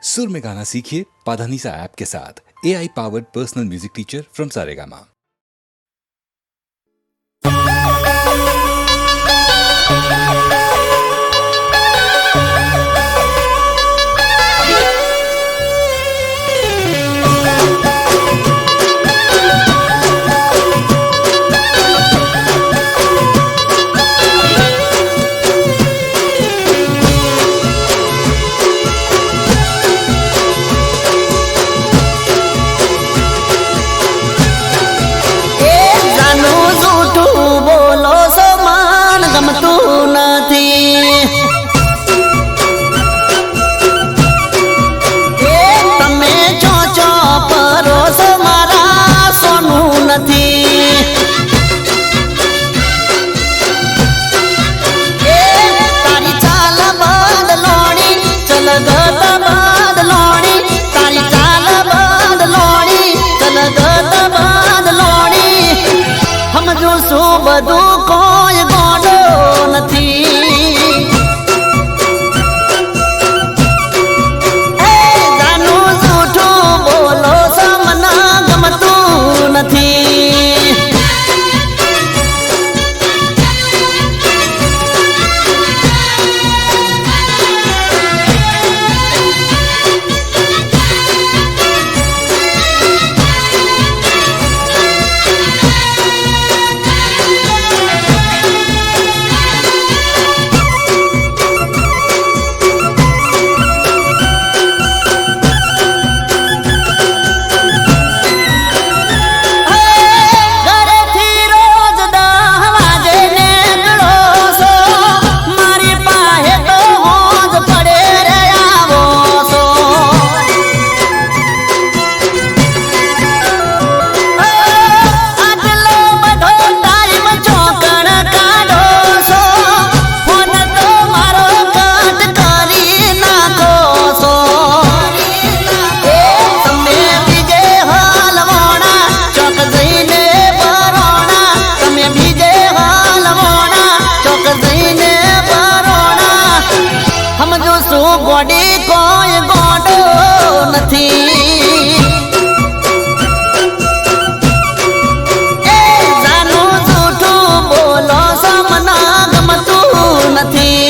सुर में गाना सीखिए पाधानीसा ऐप के साथ। AI powered personal music teacher from Saregama. બધું કોઈ ગોડો નથી જાનું જૂઠું બોલો સમના ગમતું નથી ગોડી કોઈ ગોડો નથી જાનું જૂઠું બોલો સમના ગમતું નથી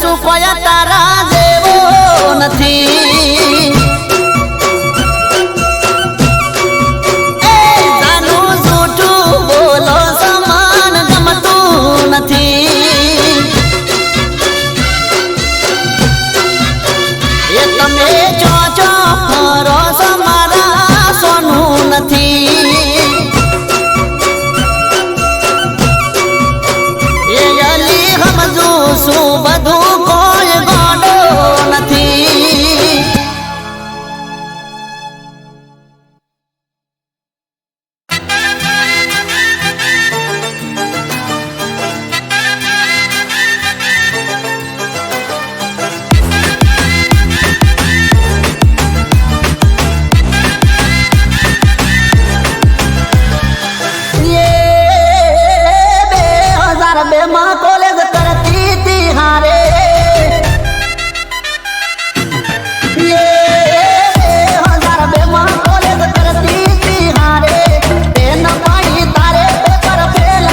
શું કોઈ તારા જેવો નથી જાનું જૂઠું બોલો સમાન ગમતું નથી એ તમે ચોચો ફરો સમારા સોનું નથી એ અલી સમજુ શું બધું કોઈ ગોડો નથી તારે પેપર ફેલ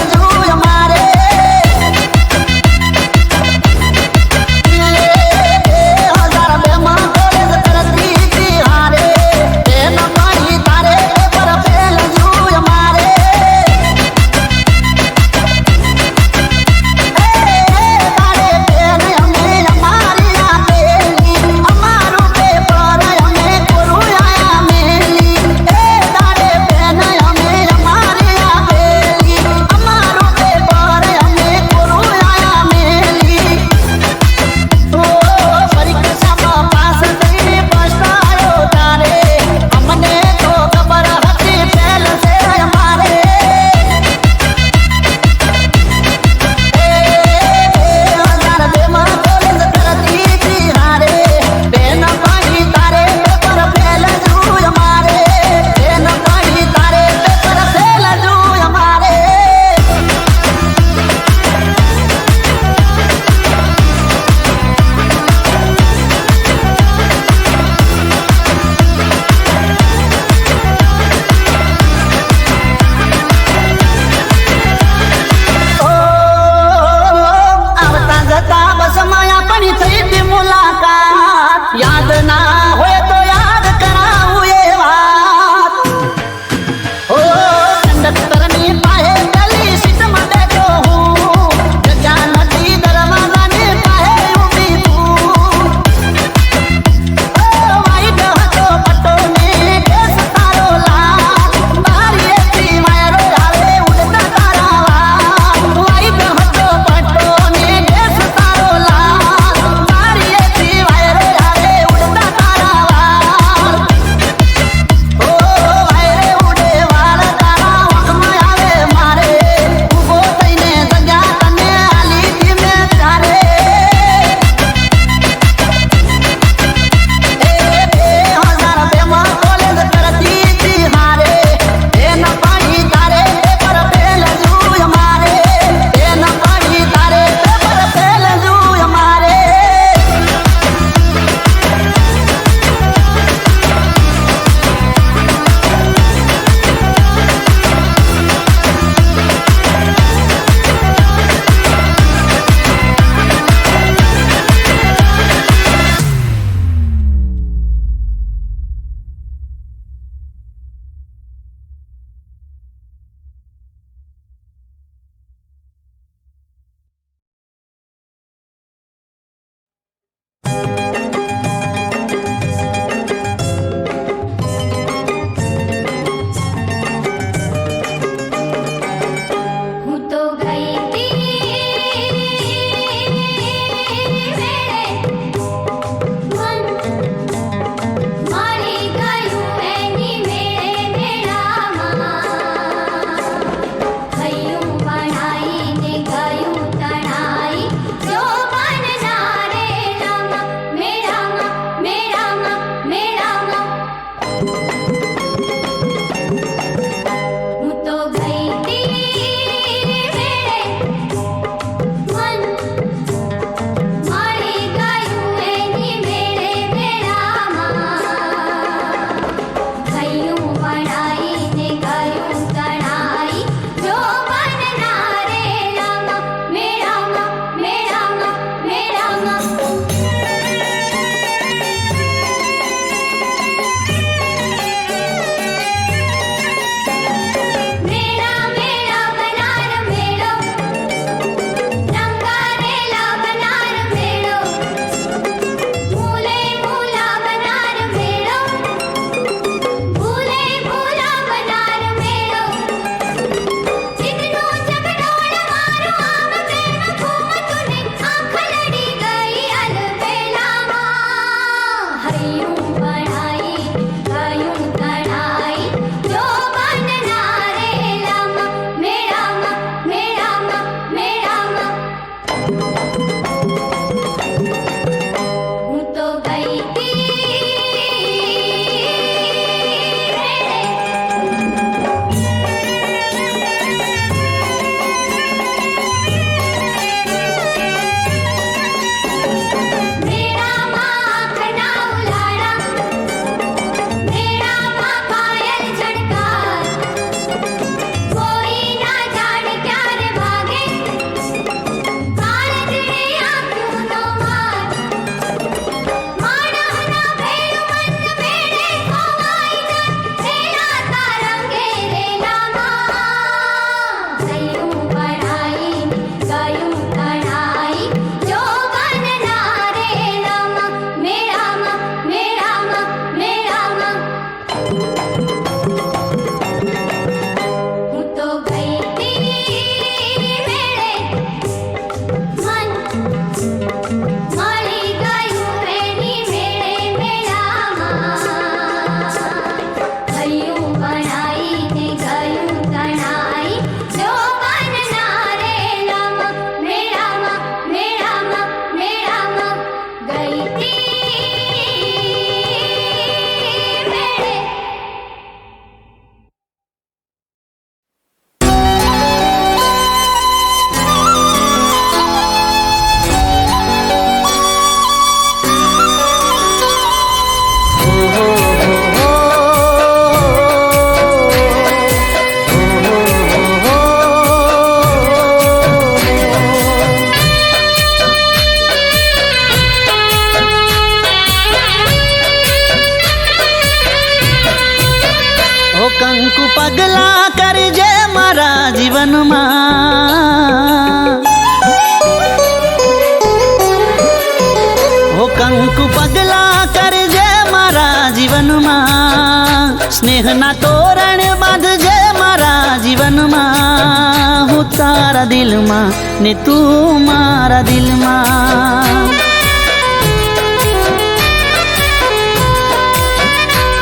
હો કંકુ પગલા કરજે મારા જીવનમાં, સ્નેહના તોરણ બાંધજે મારા જીવનમાં. હું તારા દિલમાં ને તું મારા દિલમાં,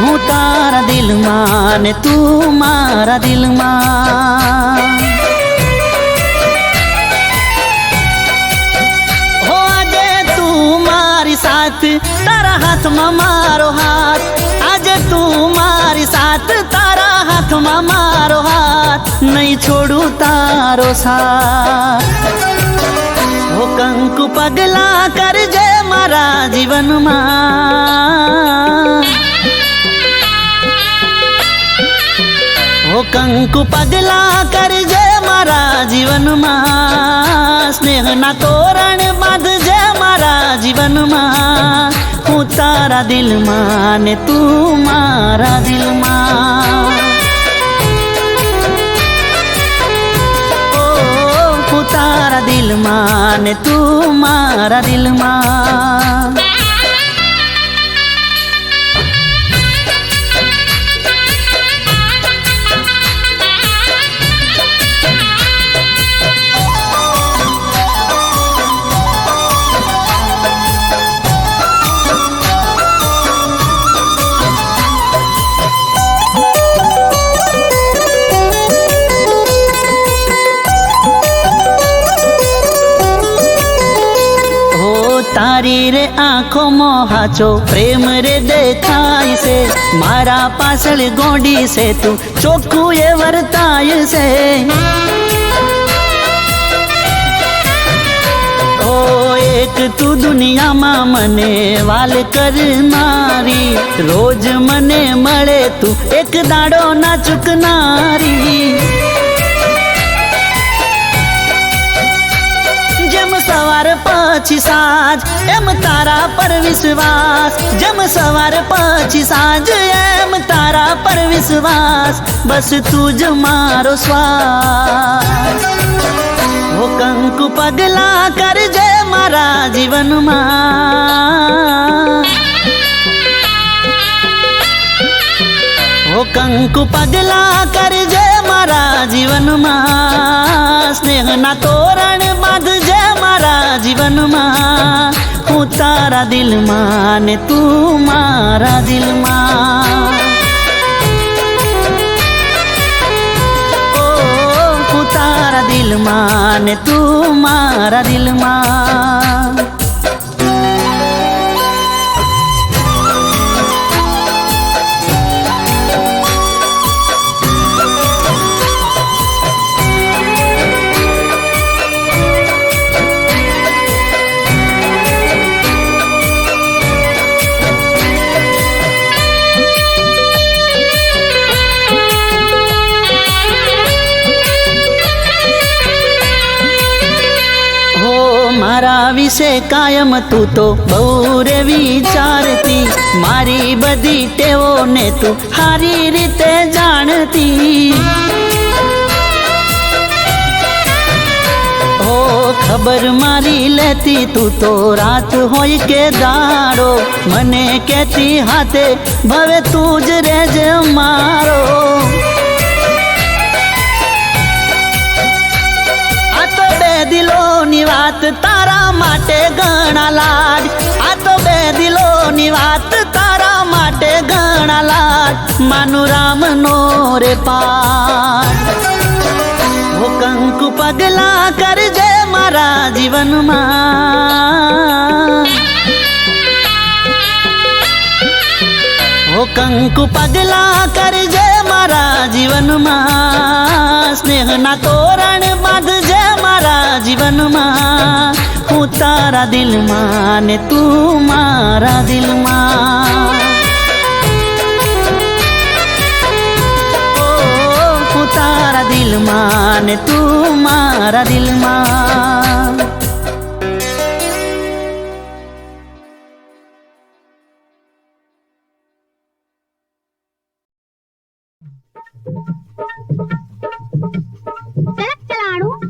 હું તારા દિલમાં ને તું મારા દિલમાં. હો આજે તું મારી સાથ, તારા હાથમાં મારો હાથ. આજે તું મારી સાથ, તારા હાથમાં મારો હાથ. નહીં છોડું તારો સાથ. હો કંકુ પગલા કરજે મારા જીવનમાં, હો કંકુ પગલા કરજે મારા જીવનમાં. સ્નેહના તોરણ બાંધજે મારા જીવનમાં. હું તારા દિલમાં ને તું મારા દિલમાં. ઓ હું તારા દિલમાં ને તું મારા દિલમાં. તારી રે આંખોમાં હાચો પ્રેમ રે દેખાય છે. મારા પાછળ ગોંડી છે તું, ચોખ્ખું એ વર્તાય છે. ઓ એક તું દુનિયામાં મને વાલ કરનારી, રોજ મને મળે તું એક દાડો ના ચૂકનારી. સવાર પછી સાંજ એમ તારા પર વિશ્વાસ, જેમ સવાર પછી સાંજ એમ તારા પર વિશ્વાસ. બસ તું જ મારો શ્વાસ. હો કંકુ પગલા કરજે મારા જીવનમાં, હો કંકુ પગલા કરજે મારા જીવનમાં. સ્નેહના તોરણ બાંધજે મારા જીવનમાં. હું તારા દિલમાં ને તું મારા દિલમાં. ઓ હું તારા દિલમાં ને તું મારા દિલમાં. મારા વિશે કાયમ તું તો બહુ રે વિચારતી, મારી બધી ટેવોને તું સારી રીતે જાણતી. ઓ ખબર મારી લેતી તું તો રાત હોય કે દાડો, મને કહેતી હાથે ભવે તું જ રેજે મારો. દિલોની વાત તારા માટે ઘણા લાડ, આ તો બે દિલોની વાત તારા માટે ઘણા લાડ. માનું રામ નો રે પાઠ. હો કંકુ પગલા કરજે મારા જીવનમાં, હો કંકુ પગલા કરજે મારા જીવનમાં. સ્નેહના તોરણ બાંધજે મારા જીવનમાં. હું તારા દિલમાં ને તું મારા દિલમાં. ઓ હું તારા દિલમાં ને તું મારા દિલમાં. चलाणू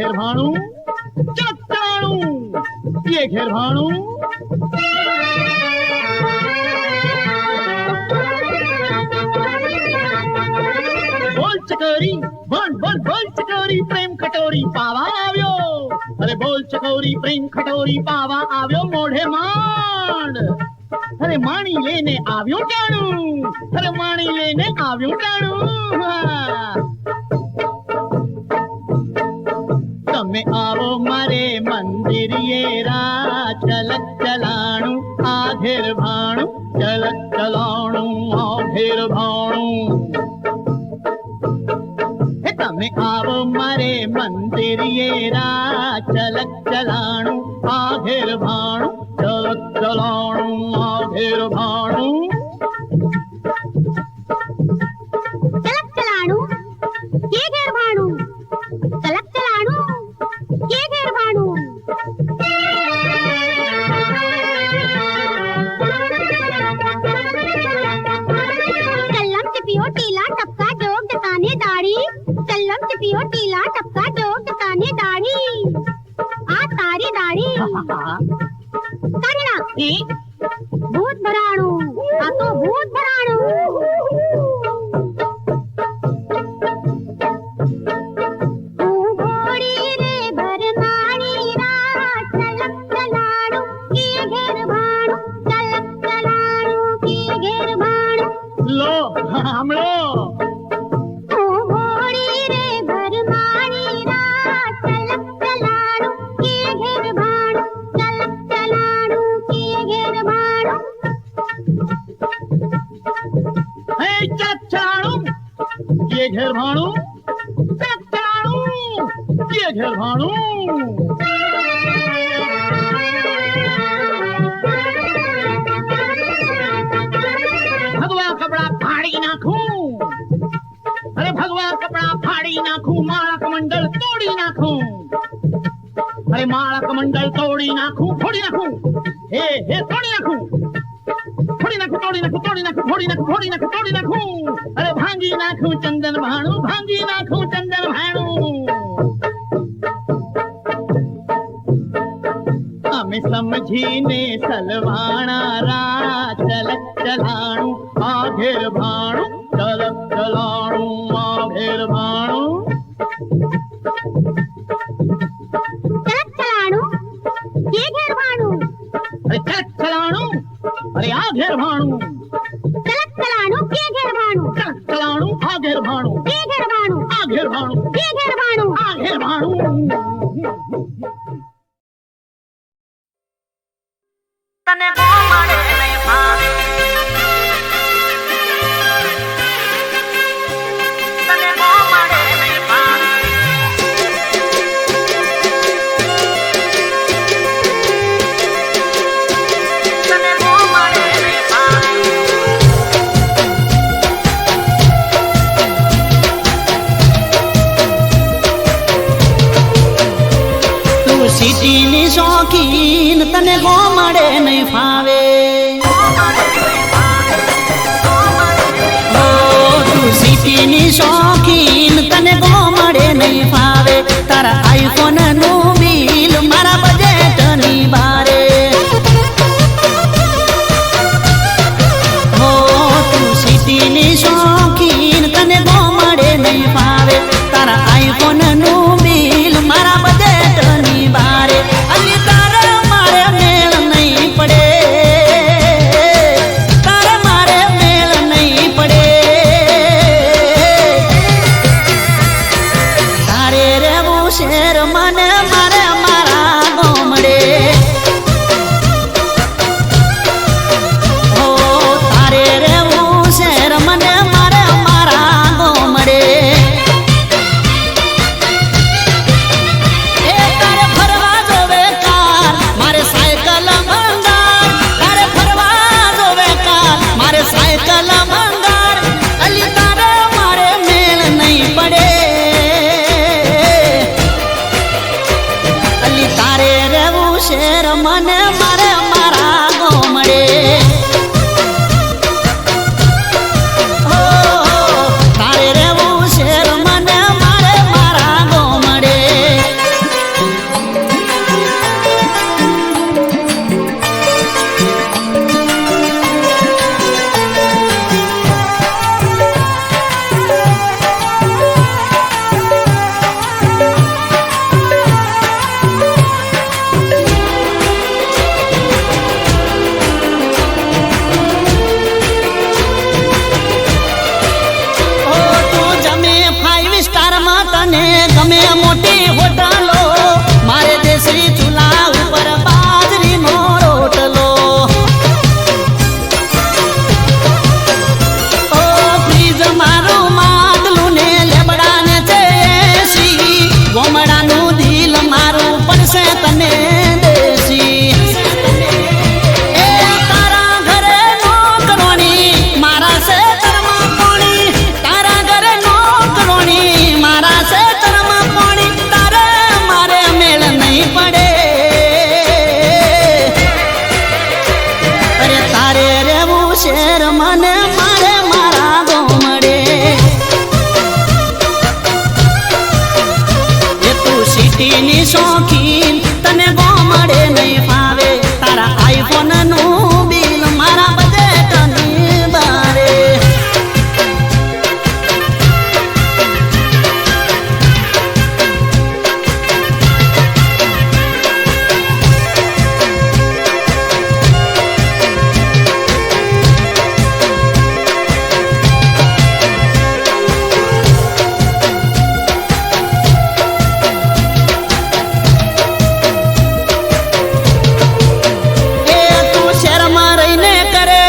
घेर भाणु चट्टाणु ये घेर भाणु बोल चकोरी बोल बोल बोल चकोरी प्रेम कटोरी पावा આવ્યો अरे बोल चकोरी प्रेम कटोरी पावा આવ્યો મોઢે માંડ अरे माणी लेने આવ્યો ટાણું अरे माणी लेने આવ્યો ટાણું તમે આવો મારે મંદિરિયે રા ચલક ચલાણું આ ઘેર ભાણું ચલક ચલાણું આ ઘેર ભાણું તમે આવો મારે મંદિરિયે રા ચલક ચલાણું આ ઘેર ભાણું ચલક ચલાણું આ ઘેર ભાણું चलक चलाणू ये घेर भाणू चलक चलाणू ये घेर भाणू कल्लम चिपियो टीला टपका जोग जताने दाढ़ी कल्लम चिपियो टीला टपका जोग जताने दाढ़ी आ तारी दाढ़ी काढला भूत भराणू आ तो भूत भराणू लो हमलो ये घेर भाणु चट्टाणु ये घेर भाणु भगवा कपड़ा फाड़ी नाखूं अरे भगवा कपड़ा फाड़ी नाखूं माला कमंडल तोड़ी नाखूं अरे माला कमंडल तोड़ी नाखूं फोड़ी नाखूं हे तोड़ी नाखूं फोड़ी नाखूं तोड़ी नाखूं तोड़ी नाखूं फोड़ी नाखूं फोड़ी नाखूं तोड़ी नाखूं अरे भांगी नाखूं चंदन भाणु भांगी नाखूं चंदन भाणु हमें समझीने सलवाणा रा चलक चलाणु आ घेर भाणु चलक चलाणु आ घेर भाणु चलक चलाणू ये घेर भाणू अरे चलक चलाणु अरे आ घेर भाणु चलक चलाणू ये घेर भाणू चलक चलाणु आ घेर भाणु ये घेर भाणू आ घेर भाणु ये घेर भाणू आ घेर भाणु તને ગો મળે નહીં ભાવે તને ગો મળે નહીં ભાવે તને ગો મળે નહીં ભાવે તું સિટીની શોખીન તને ગો મળે નહીં ફાવે ઓ તું સિટીની શોખીન તને ગો મળે નહીં ફાવે તારા આઈફોનનું બિલ મારા બજેટની બારે ઓ તું સિટીની શોખીન તને ગો મળે નહીં ફાવે તારા આઈફોનનું બિલ મારા બજેટની બારે અને તારા મારે મેળ નહીં પડે તારા મારે મેળ નહીં પડે તારે રહેવું શેર મને મારે મારા ગોમડે ઓ તારે રહેવું શેર મને મારે મારા ગોમડે એ તારે ફરવા જોવે કાર મારે સાયકલ મંગાર તારે ફરવા જોવે કાર મારે સાયકલ મંગાર અલી તારે મારે મેળ નહીં પડે અલી તારે રહેવું શેર મને મારે મારા ગોમડે ઓ તારે રહેવું શેર મને મારે મારા ગોમડે મોટી હોટલો મારે દેશી ચૂલા ઉપર બાજરીનો રોટલો ઓ ફ્રીજ મારું માટલું ને લેબડાને છે એસી ગોમડાનું દિલ મારું પડશે તને દેશી એ તારા ઘરે નોકરોની મારા ખેતરમાં પાણી તારા ઘરે નોકરોની મારા ખેતરમાં પાણી તારે મારે મેળ નહીં પડે અરે તારે રેવું શેર મને મારે મારા ગોમડે એ તું સિટીની શોખીન તને ગોમડે નહીં ફાવે તારા આઈફોન નું બિલ મારા બજેટની બારે એ તું શહેરમાં રહીને કરે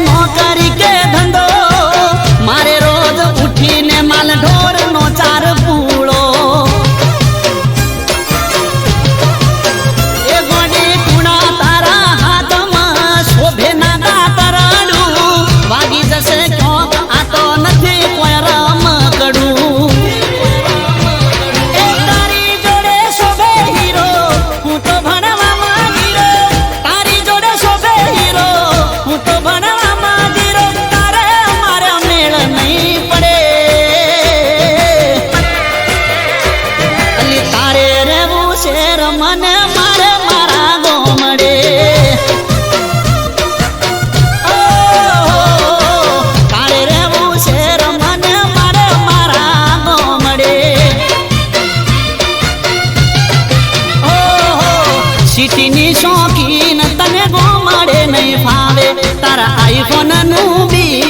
નોકરી કે ધંધો મારે રોજ ઉઠીને માલ ઢોરનો ચાર પૂળો એ ગોડી કુણા તારા હાથમાં શોભે ના દાતરડું વાગી જશે ક્યોંક આ તો નથી કોઈ રમકડું એ તારી જોડે શોભે હીરો હું તો ભણવામાં ગીરો તારી જોડે શોભે હીરો હું તો ભણવામાં ગીરો તારે મારે મેળ નહીં પડે અલી તારે રેવું શેર મને મારે મારા ગોમડે ઓ તારે રેવું શેર મને મારે મારા ગોમડે ઓહો સિટીની શોખીન તને ગોમડે નહીં ફાવે તારા આઈફોન નું બિલ